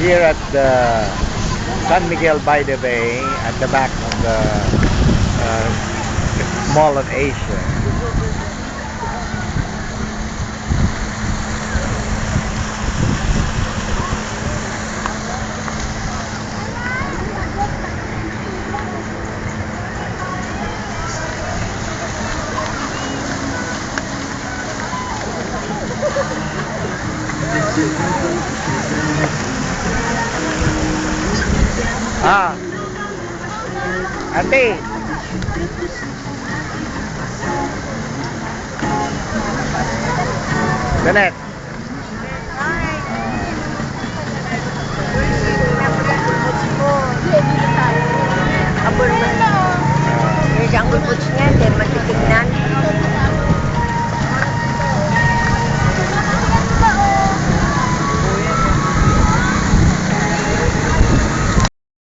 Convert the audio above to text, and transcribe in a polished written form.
here at the San Miguel by the Bay at the back of the Mall of Asia. Ah, ate. Janet. Ang bulbuts niya, matitignan.